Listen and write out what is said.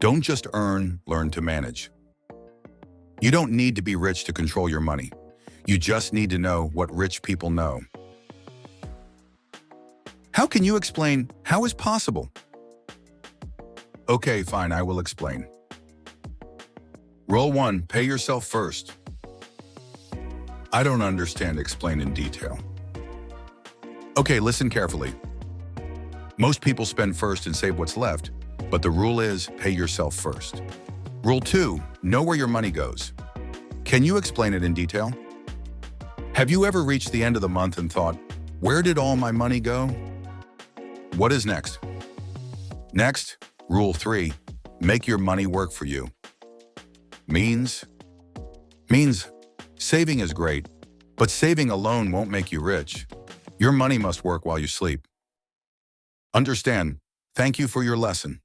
Don't just earn, learn to manage. You don't need to be rich to control your money. You just need to know what rich people know. How can you explain how is possible? Okay, fine, I will explain. Rule 1, pay yourself first. I don't understand, explain in detail. Okay, listen carefully. Most people spend first and save what's left, but the rule is pay yourself first. Rule 2, know where your money goes. Can you explain it in detail? Have you ever reached the end of the month and thought, where did all my money go? What is next? Next, rule 3, make your money work for you. Means saving is great, but saving alone won't make you rich. Your money must work while you sleep. Understand. Thank you for your lesson.